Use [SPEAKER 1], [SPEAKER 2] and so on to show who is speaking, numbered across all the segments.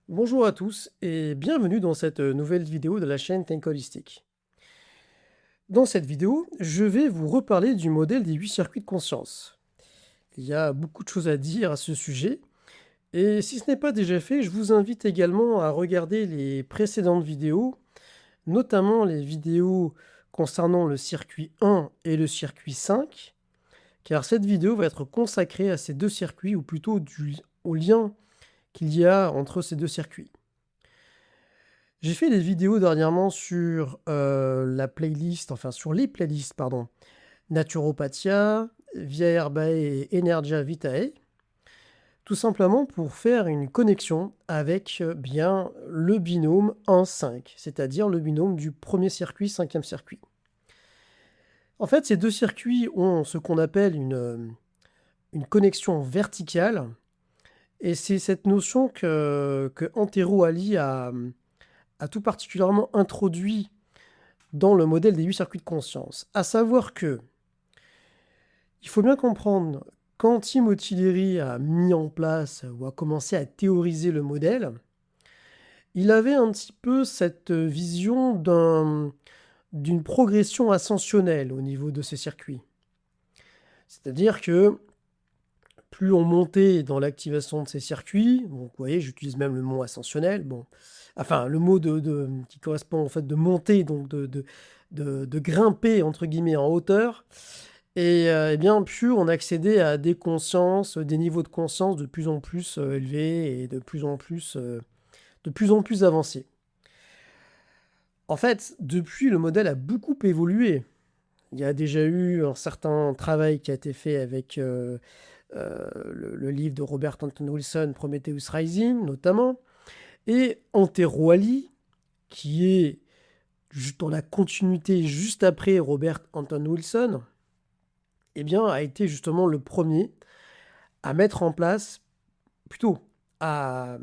[SPEAKER 1] Bonjour à tous et bienvenue dans cette nouvelle vidéo de la chaîne Think Holistic. Dans cette vidéo, je vais vous reparler du modèle des 8 circuits de conscience. Il y a beaucoup de choses à dire à ce sujet, et si ce n'est pas déjà fait, je vous invite également à regarder les précédentes vidéos, notamment les vidéos concernant le circuit 1 et le circuit 5, car cette vidéo va être consacrée à ces deux circuits, ou plutôt au lien qu'il y a entre ces deux circuits. J'ai fait des vidéos dernièrement sur la playlist, enfin sur les playlists, pardon, Naturopathia, Via Herbae et Energia Vitae, tout simplement pour faire une connexion avec bien le binôme 1-5, c'est-à-dire le binôme du premier circuit, cinquième circuit. En fait, ces deux circuits ont ce qu'on appelle une connexion verticale, et c'est cette notion que Antero Ali a tout particulièrement introduit dans le modèle des 8 circuits de conscience. À savoir que, il faut bien comprendre, quand Timothy Leary a mis en place ou a commencé à théoriser le modèle, il avait un petit peu cette vision d'une progression ascensionnelle au niveau de ces circuits. C'est-à-dire que plus on montait dans l'activation de ces circuits, donc vous voyez, j'utilise même le mot ascensionnel, bon, enfin le mot qui correspond en fait de monter, donc de grimper entre guillemets en hauteur, et bien plus on accédait à des consciences, des niveaux de conscience de plus en plus élevés et de plus en plus avancés. En fait, depuis, le modèle a beaucoup évolué. Il y a déjà eu un certain travail qui a été fait avec le livre de Robert Anton Wilson, Prometheus Rising, notamment, et Antero Ali, qui est dans la continuité juste après Robert Anton Wilson, eh bien, a été justement le premier à mettre en place, plutôt à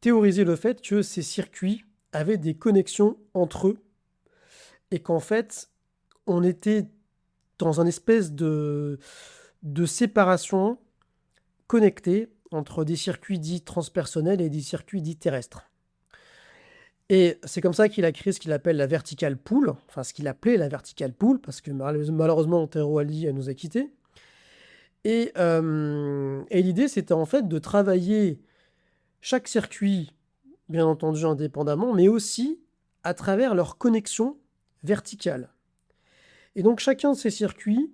[SPEAKER 1] théoriser le fait que ces circuits avaient des connexions entre eux et qu'en fait, on était dans une espèce de séparation connectée entre des circuits dits transpersonnels et des circuits dits terrestres. Et c'est comme ça qu'il a créé ce qu'il appelle la vertical pool, enfin ce qu'il appelait la vertical pool, parce que malheureusement Antero Ali nous a quittés. Et l'idée, c'était en fait de travailler chaque circuit, bien entendu indépendamment, mais aussi à travers leur connexion verticale. Et donc chacun de ces circuits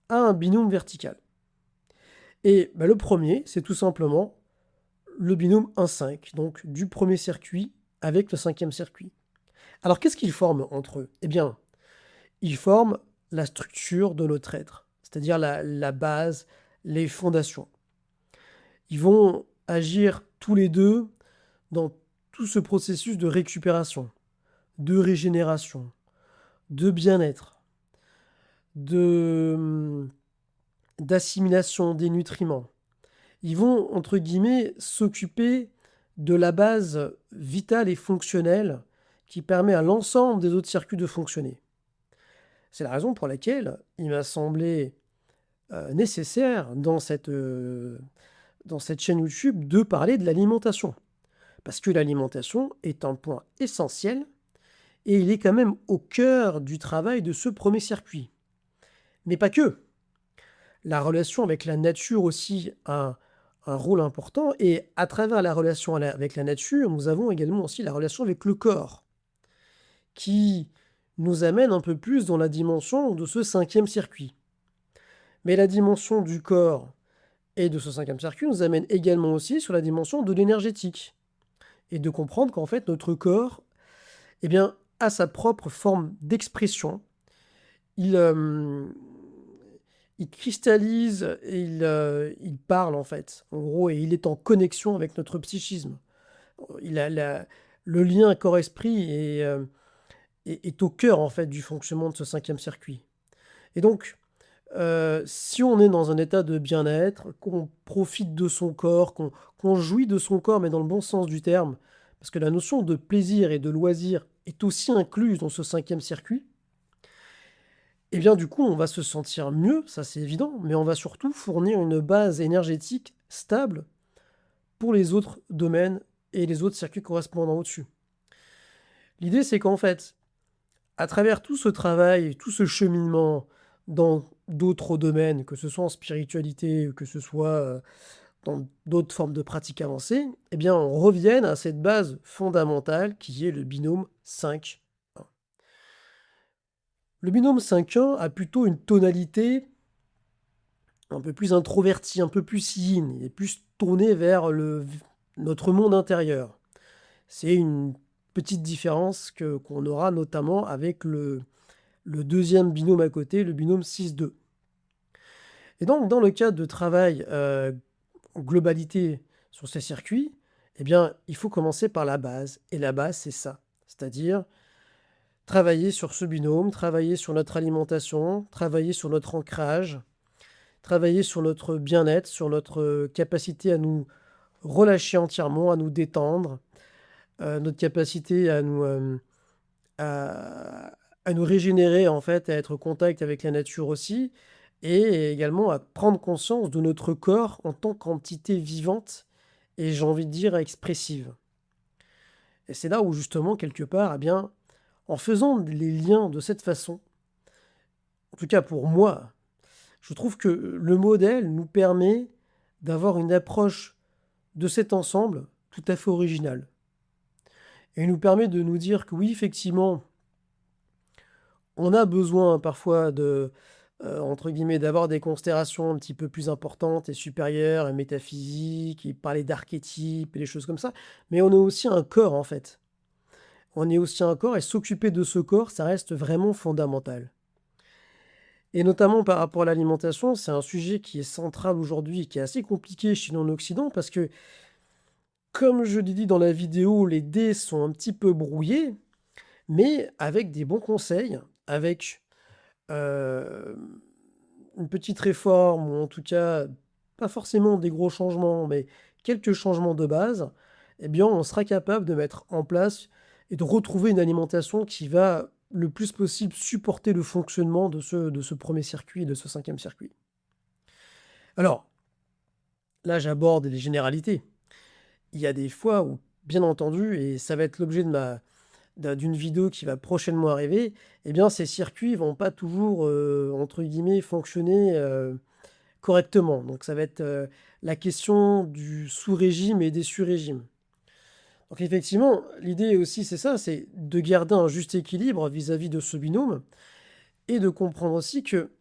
[SPEAKER 1] a un binôme vertical. Et le premier, c'est tout simplement le binôme 1-5, donc du premier circuit avec le cinquième circuit. Alors qu'est-ce qu'ils forment entre eux? Eh bien, ils forment la structure de notre être, c'est-à-dire la base, les fondations. Ils vont agir tous les deux dans tout ce processus de récupération, de régénération, de bien-être, de d'assimilation des nutriments. Ils vont, entre guillemets, s'occuper de la base vitale et fonctionnelle qui permet à l'ensemble des autres circuits de fonctionner. C'est la raison pour laquelle il m'a semblé nécessaire dans cette chaîne YouTube de parler de l'alimentation. Parce que l'alimentation est un point essentiel et il est quand même au cœur du travail de ce premier circuit. Mais pas que. La relation avec la nature aussi a un rôle important et à travers la relation avec la nature, nous avons également aussi la relation avec le corps qui nous amène un peu plus dans la dimension de ce cinquième circuit. Mais la dimension du corps et de ce cinquième circuit nous amène également aussi sur la dimension de l'énergétique et de comprendre qu'en fait notre corps eh bien, a sa propre forme d'expression. Il, il cristallise et il parle en fait, en gros, et il est en connexion avec notre psychisme. Il a le lien corps-esprit est au cœur en fait du fonctionnement de ce cinquième circuit. Et donc, si on est dans un état de bien-être, qu'on profite de son corps, qu'on jouit de son corps, mais dans le bon sens du terme, parce que la notion de plaisir et de loisir est aussi incluse dans ce cinquième circuit, et bien du coup, on va se sentir mieux, ça c'est évident, mais on va surtout fournir une base énergétique stable pour les autres domaines et les autres circuits correspondant au-dessus. L'idée, c'est qu'en fait, à travers tout ce travail, tout ce cheminement dans d'autres domaines, que ce soit en spiritualité ou que ce soit dans d'autres formes de pratiques avancées, eh bien, on revienne à cette base fondamentale qui est le binôme 5-1. Le binôme 5-1 a plutôt une tonalité un peu plus introvertie, un peu plus yin, il est plus tourné vers notre monde intérieur. C'est une petite différence qu'on aura notamment avec le deuxième binôme à côté, le binôme 6-2. Et donc, dans le cadre de travail en globalité sur ces circuits, eh bien, il faut commencer par la base. Et la base, c'est ça. C'est-à-dire travailler sur ce binôme, travailler sur notre alimentation, travailler sur notre ancrage, travailler sur notre bien-être, sur notre capacité à nous relâcher entièrement, à nous détendre, notre capacité à nous régénérer, en fait, à être en contact avec la nature aussi, et également à prendre conscience de notre corps en tant qu'entité vivante et j'ai envie de dire expressive. Et c'est là où justement, quelque part, eh bien, en faisant les liens de cette façon, en tout cas pour moi, je trouve que le modèle nous permet d'avoir une approche de cet ensemble tout à fait originale. Et il nous permet de nous dire que oui, effectivement, on a besoin parfois entre guillemets, d'avoir des considérations un petit peu plus importantes et supérieures et métaphysiques, et parler d'archétypes et des choses comme ça. Mais on a aussi un corps, en fait. On est aussi un corps et s'occuper de ce corps, ça reste vraiment fondamental. Et notamment par rapport à l'alimentation, c'est un sujet qui est central aujourd'hui et qui est assez compliqué chez nous en Occident parce que, comme je l'ai dit dans la vidéo, les dés sont un petit peu brouillés, mais avec des bons conseils, avec euh, une petite réforme, ou en tout cas, pas forcément des gros changements, mais quelques changements de base, eh bien, on sera capable de mettre en place et de retrouver une alimentation qui va le plus possible supporter le fonctionnement de ce premier circuit et de ce cinquième circuit. Alors, là, j'aborde les généralités. Il y a des fois où, bien entendu, et ça va être l'objet d'une vidéo qui va prochainement arriver, eh bien, ces circuits vont pas toujours, entre guillemets, fonctionner correctement. Donc, ça va être la question du sous-régime et des sur-régimes. Donc, effectivement, l'idée aussi, c'est ça, c'est de garder un juste équilibre vis-à-vis de ce binôme et de comprendre aussi que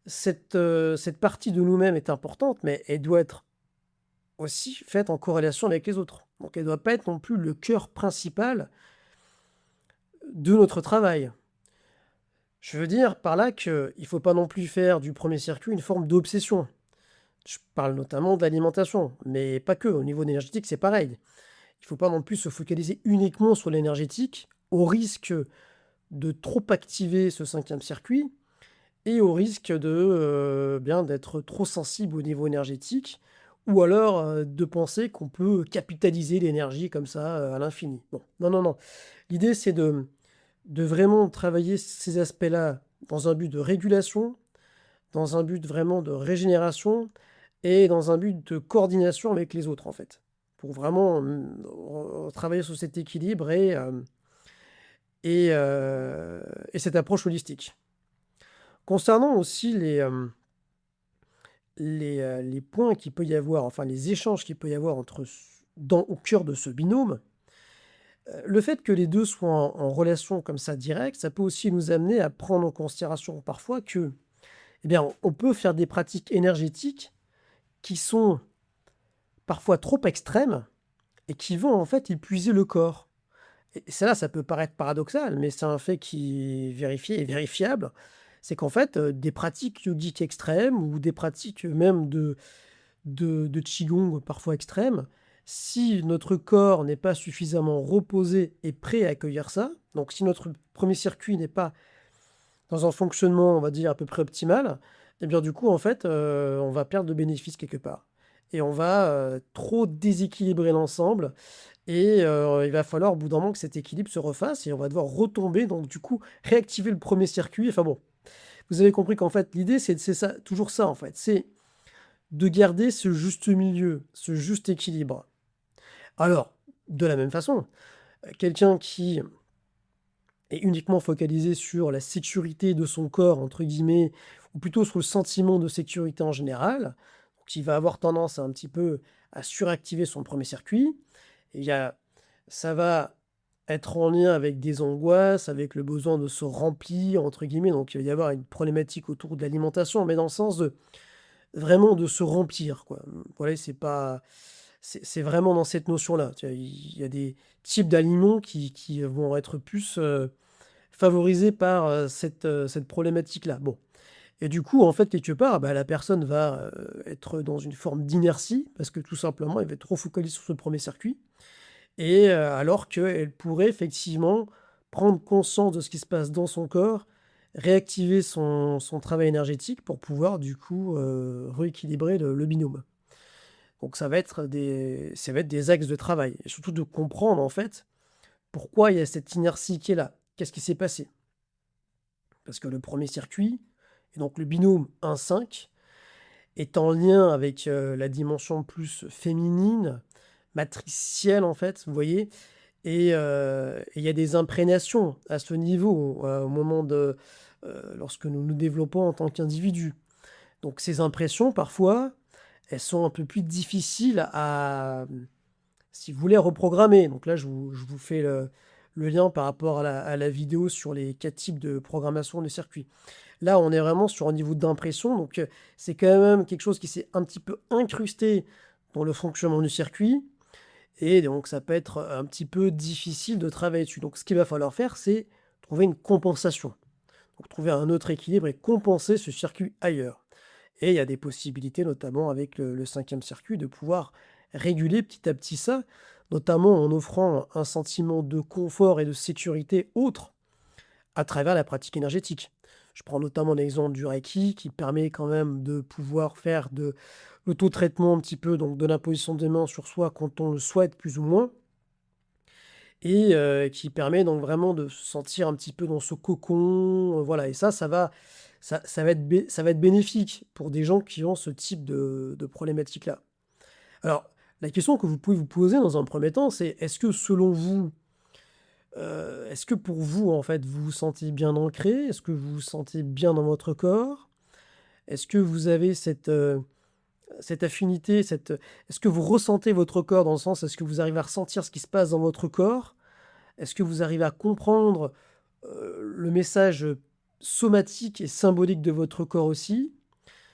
[SPEAKER 1] cette partie de nous-mêmes est importante, mais elle doit être aussi faite en corrélation avec les autres. Donc, elle ne doit pas être non plus le cœur principal de notre travail. Je veux dire par là qu'il ne faut pas non plus faire du premier circuit une forme d'obsession. Je parle notamment de l'alimentation, mais pas que. Au niveau énergétique, c'est pareil. Il ne faut pas non plus se focaliser uniquement sur l'énergétique, au risque de trop activer ce cinquième circuit et au risque bien d'être trop sensible au niveau énergétique, ou alors de penser qu'on peut capitaliser l'énergie comme ça à l'infini. Bon, non, non, non. L'idée, c'est de vraiment travailler ces aspects-là dans un but de régulation, dans un but vraiment de régénération et dans un but de coordination avec les autres, en fait. Pour vraiment travailler sur cet équilibre et cette approche holistique. Concernant aussi les points qu'il peut y avoir, enfin les échanges qu'il peut y avoir au cœur de ce binôme, le fait que les deux soient en relation comme ça directe, ça peut aussi nous amener à prendre en considération parfois que, eh bien, on peut faire des pratiques énergétiques qui sont parfois trop extrêmes et qui vont en fait épuiser le corps. Et ça, ça peut paraître paradoxal, mais c'est un fait qui est vérifié et vérifiable. C'est qu'en fait, des pratiques yogiques extrêmes ou des pratiques même de Qigong parfois extrêmes, si notre corps n'est pas suffisamment reposé et prêt à accueillir ça, donc si notre premier circuit n'est pas dans un fonctionnement, on va dire, à peu près optimal, et bien du coup, en fait, on va perdre de bénéfices quelque part. Et on va trop déséquilibrer l'ensemble. Et il va falloir au bout d'un moment que cet équilibre se refasse et on va devoir retomber, donc du coup, réactiver le premier circuit. Enfin bon, vous avez compris qu'en fait, l'idée, c'est ça, toujours ça, en fait. C'est de garder ce juste milieu, ce juste équilibre. Alors, de la même façon, quelqu'un qui est uniquement focalisé sur la «sécurité de son corps» entre guillemets, ou plutôt sur le sentiment de sécurité en général, donc il va avoir tendance à un petit peu à suractiver son premier circuit. Et ça va être en lien avec des angoisses, avec le besoin de se «remplir» entre guillemets, donc il va y avoir une problématique autour de l'alimentation, mais dans le sens de vraiment de se remplir, quoi. Voilà, c'est vraiment dans cette notion-là. Tu vois? Il y a des types d'aliments qui vont être plus, favorisés par, cette problématique-là. Bon, et du coup, en fait, quelque part, bah, la personne va, être dans une forme d'inertie parce que tout simplement, elle va être trop focalisée sur ce premier circuit et alors qu'elle pourrait effectivement prendre conscience de ce qui se pace dans son corps, réactiver son travail énergétique pour pouvoir du coup, rééquilibrer le binôme. Donc ça va être des axes de travail et surtout de comprendre, en fait, pourquoi il y a cette inertie qui est là. Qu'est-ce qui s'est passé? Parce que le premier circuit et donc le binôme 1-5 est en lien avec, la dimension plus féminine, matricielle, en fait, vous voyez? Et il y a des imprégnations à ce niveau, au moment lorsque nous nous développons en tant qu'individu. Donc ces impressions, parfois, elles sont un peu plus difficiles à, si vous voulez, reprogrammer. Donc là, je vous fais le lien par rapport à la vidéo sur les 4 types de programmation de circuits. Là, on est vraiment sur un niveau d'impression, donc c'est quand même quelque chose qui s'est un petit peu incrusté dans le fonctionnement du circuit et donc ça peut être un petit peu difficile de travailler dessus. Donc ce qu'il va falloir faire, c'est trouver une compensation. Donc trouver un autre équilibre et compenser ce circuit ailleurs. Et il y a des possibilités, notamment avec le 5e circuit, de pouvoir réguler petit à petit ça, notamment en offrant un sentiment de confort et de sécurité autre à travers la pratique énergétique. Je prends notamment l'exemple du Reiki qui permet quand même de pouvoir faire de l'auto-traitement un petit peu, donc de l'imposition des mains sur soi quand on le souhaite plus ou moins et qui permet donc vraiment de se sentir un petit peu dans ce cocon, voilà et ça va être bénéfique pour des gens qui ont ce type de problématique-là. Alors, la question que vous pouvez vous poser dans un premier temps, c'est est-ce que selon vous, est-ce que pour vous, en fait, vous vous sentez bien ancré? Est-ce que vous vous sentez bien dans votre corps? Est-ce que vous avez cette affinité, est-ce que vous ressentez votre corps dans le sens, est-ce que vous arrivez à ressentir ce qui se passe dans votre corps? Est-ce que vous arrivez à comprendre, le message, somatique et symbolique de votre corps aussi?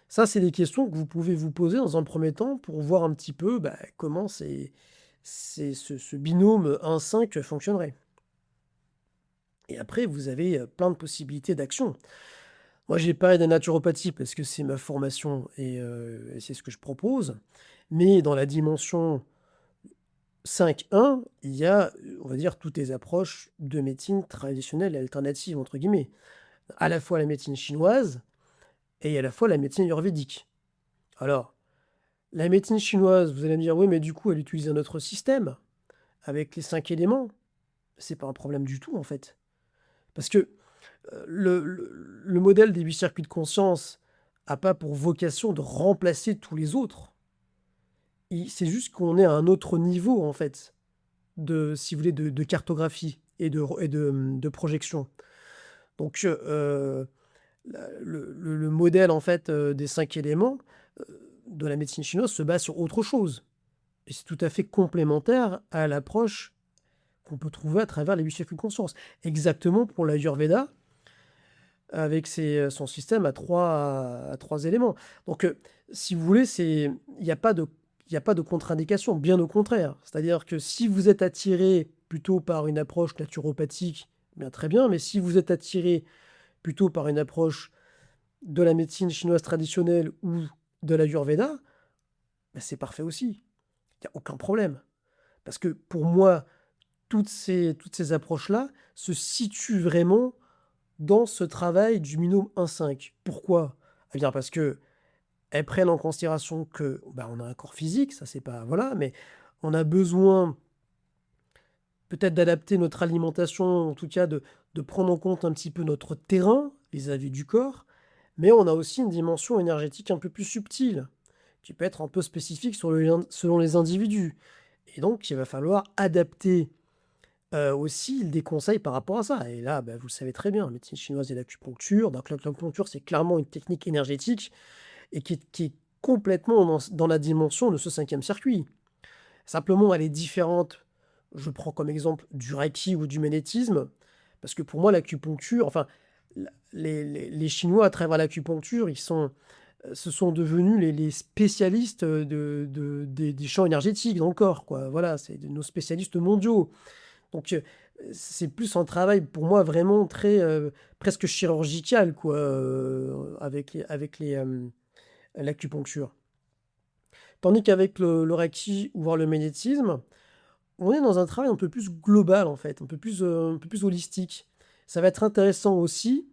[SPEAKER 1] Ça, c'est des questions que vous pouvez vous poser dans un premier temps pour voir un petit peu, bah, comment ce binôme 1-5 fonctionnerait. Et après, vous avez, plein de possibilités d'action. Moi, j'ai parlé de la naturopathie parce que c'est ma formation et c'est ce que je propose. Mais dans la dimension 5.1, il y a, on va dire, toutes les approches de médecine traditionnelle et «alternative» entre guillemets. À la fois la médecine chinoise et à la fois la médecine ayurvédique. Alors, la médecine chinoise, vous allez me dire: «Oui, mais du coup, elle utilise un autre système avec les 5 éléments». C'est pas un problème du tout, en fait. Parce que, le modèle des 8 circuits de conscience a pas pour vocation de remplacer tous les autres. C'est juste qu'on est à un autre niveau, en fait, si vous voulez, de cartographie et de projection. Donc, le modèle, en fait, des 5 éléments, de la médecine chinoise se base sur autre chose et c'est tout à fait complémentaire à l'approche qu'on peut trouver à travers les 8 circuits de conscience. Exactement pour l'Ayurveda avec son système à trois éléments. Donc, si vous voulez, il y a pas de contre-indication, bien au contraire. C'est-à-dire que si vous êtes attiré plutôt par une approche naturopathique, bien très bien, mais si vous êtes attiré plutôt par une approche de la médecine chinoise traditionnelle ou de l'Ayurveda, bah, c'est parfait aussi. Il y a aucun problème. Parce que pour moi, toutes ces approches-là se situent vraiment dans ce travail du binôme 1-5. Pourquoi? Eh bien parce qu'elles prennent en considération que, bah, on a un corps physique, ça c'est pas voilà, mais on a besoin peut-être d'adapter notre alimentation, en tout cas de prendre en compte un petit peu notre terrain vis-à-vis du corps, mais on a aussi une dimension énergétique un peu plus subtile, qui peut être un peu spécifique selon les individus. Et donc, il va falloir adapter aussi des conseils par rapport à ça. Et là, vous le savez très bien, médecine chinoise et l'acupuncture. Donc, l'acupuncture, c'est clairement une technique énergétique et qui est complètement dans la dimension de ce cinquième circuit. Simplement, elle est différente. Je prends comme exemple du reiki ou du magnétisme, parce que pour moi, l'acupuncture, enfin, les Chinois, à travers l'acupuncture, se sont devenus les spécialistes des champs énergétiques dans le corps, quoi. Voilà, c'est nos spécialistes mondiaux. Donc, c'est plus un travail pour moi vraiment très presque chirurgical, quoi, avec l'acupuncture. Tandis qu'avec le reiki ou voir le magnétisme, on est dans un travail un peu plus global en fait, un peu plus holistique. Ça va être intéressant aussi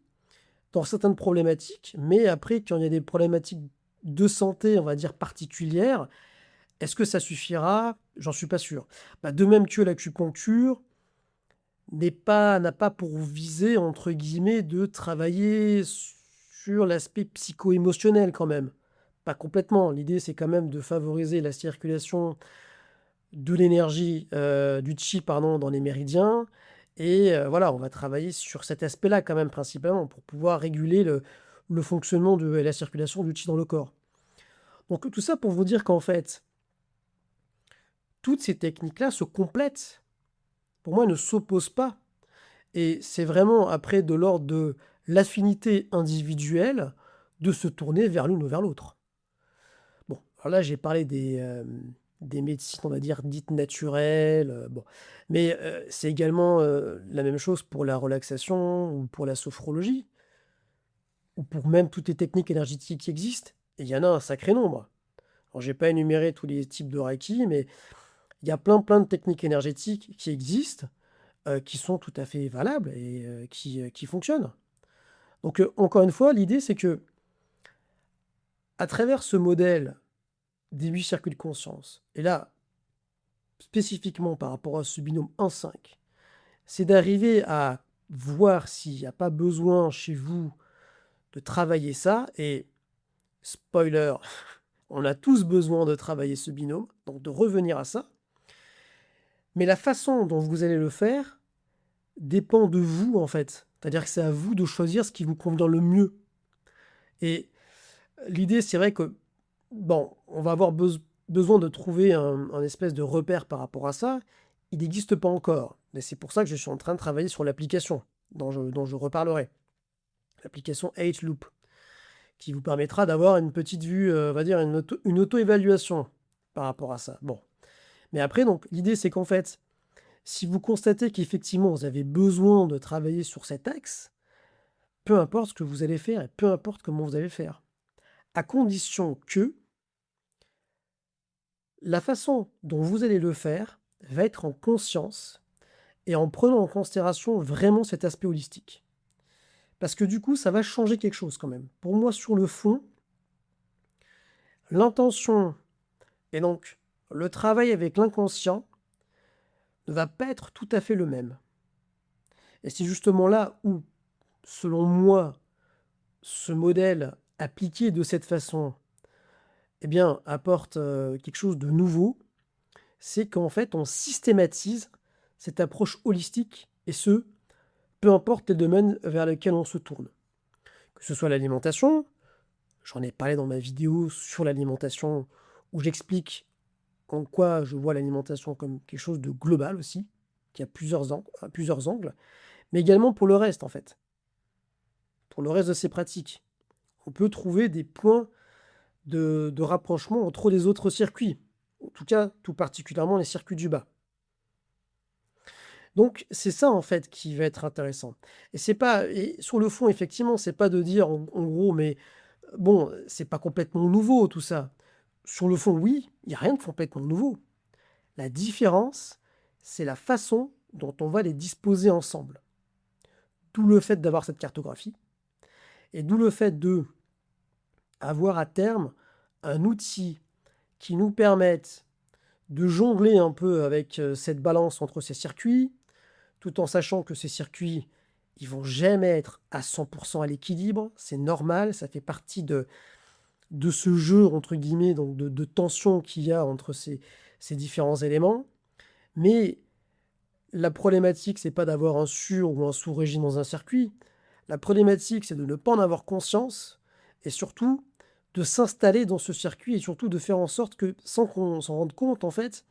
[SPEAKER 1] dans certaines problématiques, mais après, quand il y a des problématiques de santé, on va dire particulières, est-ce que ça suffira? J'en suis pas sûr. De même que l'acupuncture n'a pas pour visée, entre guillemets, de travailler sur l'aspect psycho-émotionnel quand même. Pas complètement. L'idée, c'est quand même de favoriser la circulation de l'énergie, du chi, pardon, dans les méridiens. Et voilà, on va travailler sur cet aspect-là quand même principalement pour pouvoir réguler le fonctionnement de la circulation du chi dans le corps. Donc tout ça pour vous dire qu'en fait, toutes ces techniques-là se complètent. Pour moi, elles ne s'opposent pas. Et c'est vraiment après de l'ordre de l'affinité individuelle de se tourner vers l'une ou vers l'autre. Bon, alors là, j'ai parlé des médecines, on va dire, dites naturelles, bon. Mais c'est également la même chose pour la relaxation ou pour la sophrologie, ou pour même toutes les techniques énergétiques qui existent. Et il y en a un sacré nombre. Alors, je n'ai pas énuméré tous les types de Reiki, mais il y a plein de techniques énergétiques qui existent, qui sont tout à fait valables et qui fonctionnent. Donc, encore une fois, l'idée, c'est que à travers ce modèle des 8 circuits de conscience, et là, spécifiquement par rapport à ce binôme 1-5, c'est d'arriver à voir s'il n'y a pas besoin chez vous de travailler ça. Et spoiler, on a tous besoin de travailler ce binôme, donc de revenir à ça. Mais la façon dont vous allez le faire dépend de vous, en fait. C'est-à-dire que c'est à vous de choisir ce qui vous convient le mieux. Et l'idée, c'est vrai que, bon, on va avoir besoin de trouver un espèce de repère par rapport à ça. Il n'existe pas encore. Mais c'est pour ça que je suis en train de travailler sur l'application dont je reparlerai. L'application H-Loop, qui vous permettra d'avoir une petite vue, on va dire une auto-évaluation par rapport à ça. Bon. Mais après, donc, l'idée, c'est qu'en fait, si vous constatez qu'effectivement, vous avez besoin de travailler sur cet axe, peu importe ce que vous allez faire et peu importe comment vous allez faire, à condition que la façon dont vous allez le faire va être en conscience et en prenant en considération vraiment cet aspect holistique. Parce que du coup, ça va changer quelque chose quand même. Pour moi, sur le fond, l'intention et donc le travail avec l'inconscient ne va pas être tout à fait le même. Et c'est justement là où, selon moi, ce modèle appliqué de cette façon, eh bien, apporte quelque chose de nouveau. C'est qu'en fait, on systématise cette approche holistique, et ce, peu importe les domaines vers lesquels on se tourne. Que ce soit l'alimentation, j'en ai parlé dans ma vidéo sur l'alimentation, où j'explique en quoi je vois l'alimentation comme quelque chose de global aussi, qui a plusieurs angles, mais également pour le reste en fait, pour le reste de ces pratiques. On peut trouver des points de rapprochement entre les autres circuits, en tout cas tout particulièrement les circuits du bas. Donc c'est ça en fait qui va être intéressant. Et c'est pas, et sur le fond effectivement, c'est pas de dire en gros, mais bon, c'est pas complètement nouveau tout ça. Sur le fond, oui, il n'y a rien de complètement nouveau. La différence, c'est la façon dont on va les disposer ensemble. D'où le fait d'avoir cette cartographie et d'où le fait de avoir à terme un outil qui nous permette de jongler un peu avec cette balance entre ces circuits, tout en sachant que ces circuits, ils vont jamais être à 100% à l'équilibre. C'est normal, ça fait partie de ce jeu, entre guillemets, donc de tension qu'il y a entre ces différents éléments. Mais la problématique, c'est pas d'avoir un sur ou un sous-régime dans un circuit. La problématique, c'est de ne pas en avoir conscience et surtout de s'installer dans ce circuit et surtout de faire en sorte que, sans qu'on s'en rende compte, en fait,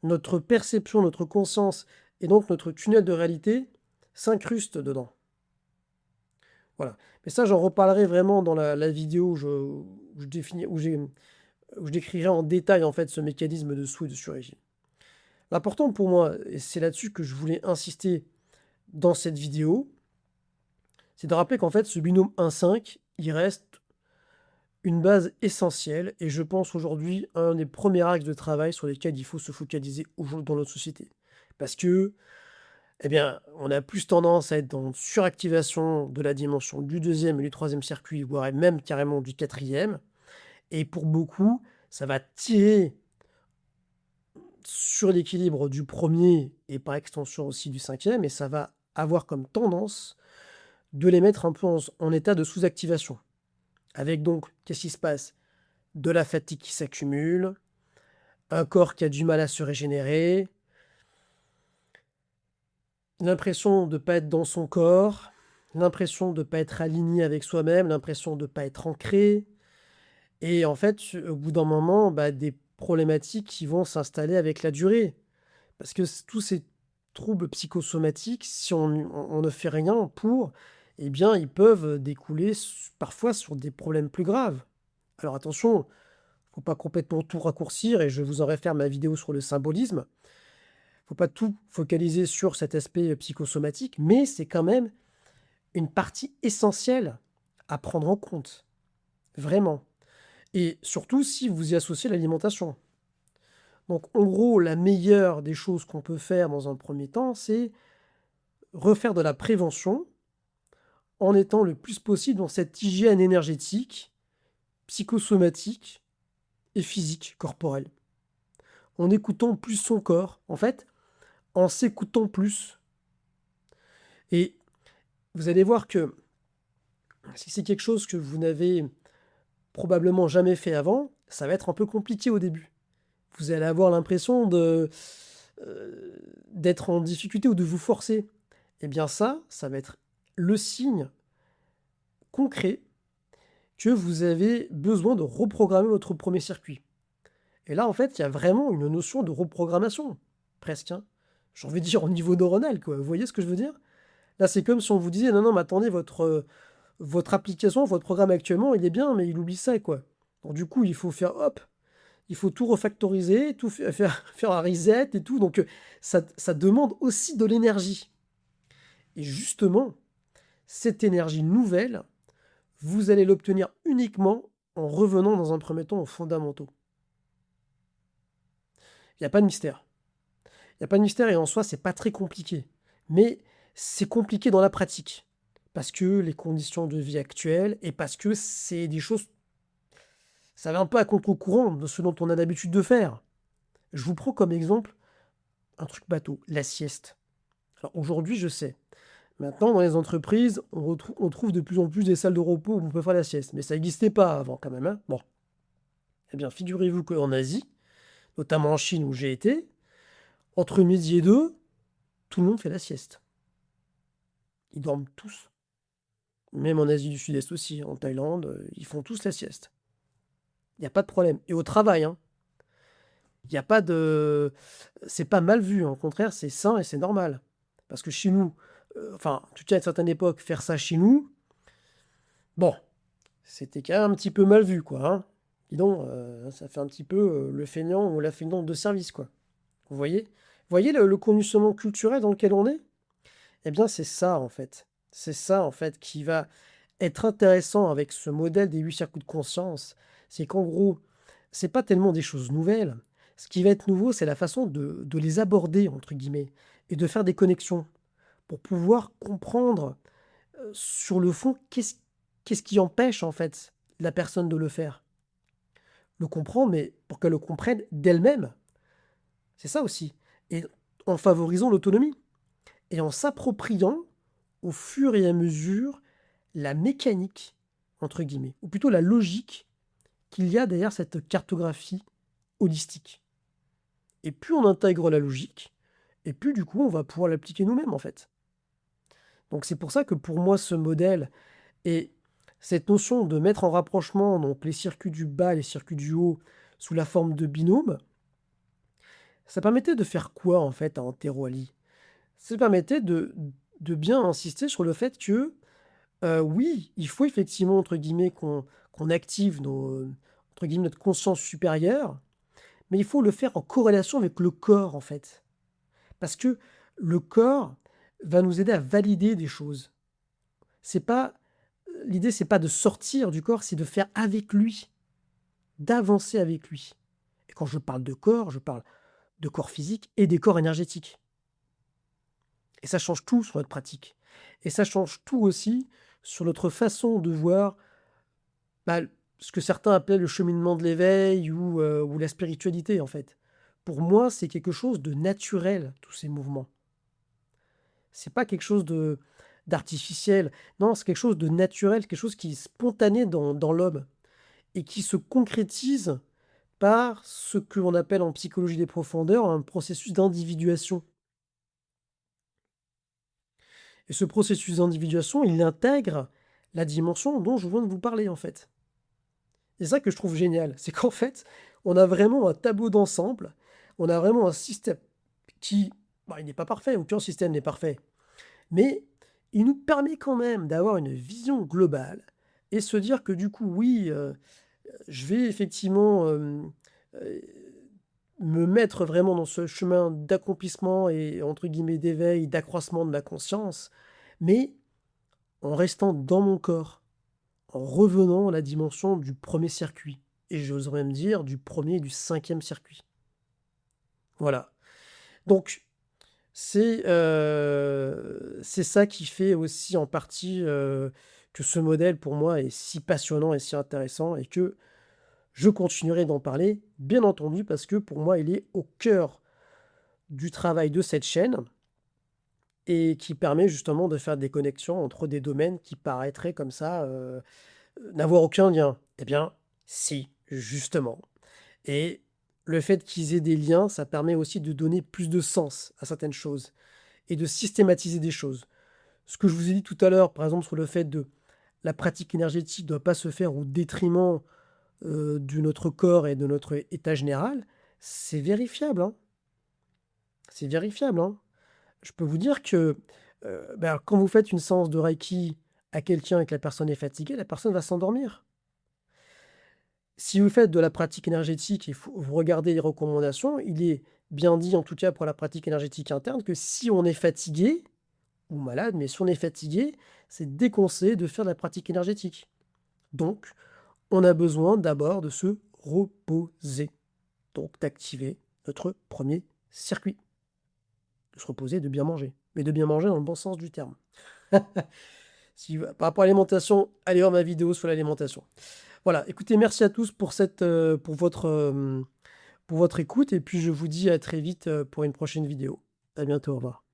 [SPEAKER 1] notre perception, notre conscience et donc notre tunnel de réalité s'incruste dedans. Voilà. Mais ça, j'en reparlerai vraiment dans la vidéo où je décrirai en détail en fait ce mécanisme de sous et de sur-régime. L'important pour moi, et c'est là-dessus que je voulais insister dans cette vidéo, c'est de rappeler qu'en fait ce binôme 1-5, il reste une base essentielle et je pense aujourd'hui un des premiers axes de travail sur lesquels il faut se focaliser aujourd'hui dans notre société. Parce que, eh bien, on a plus tendance à être dans une suractivation de la dimension du deuxième et du troisième circuit, voire même carrément du quatrième. Et pour beaucoup, ça va tirer sur l'équilibre du premier et par extension aussi du cinquième, et ça va avoir comme tendance de les mettre un peu en état de sous-activation. Avec donc, qu'est-ce qui se passe? De la fatigue qui s'accumule, un corps qui a du mal à se régénérer, l'impression de ne pas être dans son corps, l'impression de ne pas être aligné avec soi-même, l'impression de ne pas être ancré. Et en fait, au bout d'un moment, des problématiques qui vont s'installer avec la durée. Parce que tous ces troubles psychosomatiques, si on ne fait rien pour, eh bien, ils peuvent découler parfois sur des problèmes plus graves. Alors attention, faut pas complètement tout raccourcir et je vous en réfère ma vidéo sur le symbolisme. Faut pas tout focaliser sur cet aspect psychosomatique, mais c'est quand même une partie essentielle à prendre en compte. Vraiment. Et surtout si vous y associez l'alimentation. Donc en gros, la meilleure des choses qu'on peut faire dans un premier temps, c'est refaire de la prévention en étant le plus possible dans cette hygiène énergétique, psychosomatique et physique, corporelle. En écoutant plus son corps, en fait, en s'écoutant plus. Et vous allez voir que si c'est quelque chose que vous n'avez probablement jamais fait avant, ça va être un peu compliqué au début. Vous allez avoir l'impression d'être en difficulté ou de vous forcer. Eh bien ça va être le signe concret que vous avez besoin de reprogrammer votre premier circuit. Et là, en fait, il y a vraiment une notion de reprogrammation, presque, hein. J'ai envie de dire au niveau neuronal, quoi. Vous voyez ce que je veux dire? Là, c'est comme si on vous disait, non, non, mais attendez, votre application, votre programme actuellement, il est bien, mais il oublie ça, quoi. Donc du coup, il faut faire, hop, il faut tout refactoriser, tout faire un reset et tout. Donc ça demande aussi de l'énergie. Et justement, cette énergie nouvelle, vous allez l'obtenir uniquement en revenant dans un premier temps aux fondamentaux. Il n'y a pas de mystère. Il n'y a pas de mystère et en soi, c'est pas très compliqué. Mais c'est compliqué dans la pratique. Parce que les conditions de vie actuelles et parce que c'est des choses, ça va un peu à contre-courant de ce dont on a l'habitude de faire. Je vous prends comme exemple un truc bateau, la sieste. Alors aujourd'hui, je sais, maintenant dans les entreprises, on trouve de plus en plus des salles de repos où on peut faire la sieste. Mais ça n'existait pas avant quand même, hein. Bon. Eh bien, figurez-vous qu'en Asie, notamment en Chine où j'ai été, entre midi et deux, tout le monde fait la sieste. Ils dorment tous. Même en Asie du Sud-Est aussi, en Thaïlande, ils font tous la sieste. Il n'y a pas de problème. Et au travail, hein, il n'y a pas de... C'est pas mal vu, hein. Au contraire, c'est sain et c'est normal. Parce que chez nous, enfin, en tout cas à une certaine époque, faire ça chez nous, bon, c'était quand même un petit peu mal vu, quoi, hein. Dis donc, ça fait un petit peu le feignant ou la feignante de service, quoi. Vous voyez? Vous voyez le conditionnement culturel dans lequel on est? Eh bien, c'est ça, en fait. C'est ça, en fait, qui va être intéressant avec ce modèle des 8 circuits de conscience. C'est qu'en gros, c'est pas tellement des choses nouvelles. Ce qui va être nouveau, c'est la façon de les aborder, entre guillemets, et de faire des connexions pour pouvoir comprendre sur le fond qu'est-ce qui empêche, en fait, la personne de le faire. Le comprendre, mais pour qu'elle le comprenne d'elle-même. C'est ça aussi. Et en favorisant l'autonomie. Et en s'appropriant au fur et à mesure la mécanique, entre guillemets, ou plutôt la logique qu'il y a derrière cette cartographie holistique. Et plus on intègre la logique, et plus du coup on va pouvoir l'appliquer nous-mêmes en fait. Donc c'est pour ça que pour moi ce modèle et cette notion de mettre en rapprochement donc les circuits du bas et les circuits du haut sous la forme de binôme, ça permettait de faire quoi en fait à Antero Ali? Ça permettait de bien insister sur le fait que, oui, il faut effectivement entre guillemets qu'on active entre guillemets «notre conscience supérieure», mais il faut le faire en corrélation avec le corps en fait. Parce que le corps va nous aider à valider des choses. C'est pas L'idée c'est pas de sortir du corps, c'est de faire avec lui, d'avancer avec lui. Et quand je parle de corps, je parle de corps physique et des corps énergétiques. Et ça change tout sur notre pratique. Et ça change tout aussi sur notre façon de voir, bah, ce que certains appellent le cheminement de l'éveil ou la spiritualité en fait. Pour moi, c'est quelque chose de naturel, tous ces mouvements. C'est pas quelque chose d'artificiel. Non, c'est quelque chose de naturel, quelque chose qui est spontané dans l'homme et qui se concrétise par ce que l'on appelle en psychologie des profondeurs un processus d'individuation. Et ce processus d'individuation, il intègre la dimension dont je viens de vous parler en fait. C'est ça que je trouve génial, c'est qu'en fait, on a vraiment un tableau d'ensemble, on a vraiment un système qui, bah, il n'est pas parfait, aucun système n'est parfait, mais il nous permet quand même d'avoir une vision globale et se dire que du coup, oui, je vais effectivement euh, me mettre vraiment dans ce chemin d'accomplissement et entre guillemets d'éveil, d'accroissement de ma conscience, mais en restant dans mon corps, en revenant à la dimension du premier circuit. Et j'oserais même dire du premier et du cinquième circuit. Voilà. Donc, c'est ça qui fait aussi en partie que ce modèle, pour moi, est si passionnant et si intéressant et que je continuerai d'en parler, bien entendu, parce que pour moi, il est au cœur du travail de cette chaîne et qui permet justement de faire des connexions entre des domaines qui paraîtraient comme ça n'avoir aucun lien. Eh bien, si, justement. Et le fait qu'ils aient des liens, ça permet aussi de donner plus de sens à certaines choses et de systématiser des choses. Ce que je vous ai dit tout à l'heure, par exemple, sur le fait de la pratique énergétique ne doit pas se faire au détriment de notre corps et de notre état général, c'est vérifiable, hein. C'est vérifiable, hein. Je peux vous dire que ben, quand vous faites une séance de Reiki à quelqu'un et que la personne est fatiguée, la personne va s'endormir. Si vous faites de la pratique énergétique et vous regardez les recommandations, il est bien dit, en tout cas pour la pratique énergétique interne, que si on est fatigué, ou malade, mais si on est fatigué, c'est déconseillé de faire de la pratique énergétique. Donc, on a besoin d'abord de se reposer. Donc, d'activer notre premier circuit. De se reposer, de bien manger. Mais de bien manger dans le bon sens du terme. Par rapport à l'alimentation, allez voir ma vidéo sur l'alimentation. Voilà, écoutez, merci à tous pour votre écoute et puis je vous dis à très vite pour une prochaine vidéo. À bientôt, au revoir.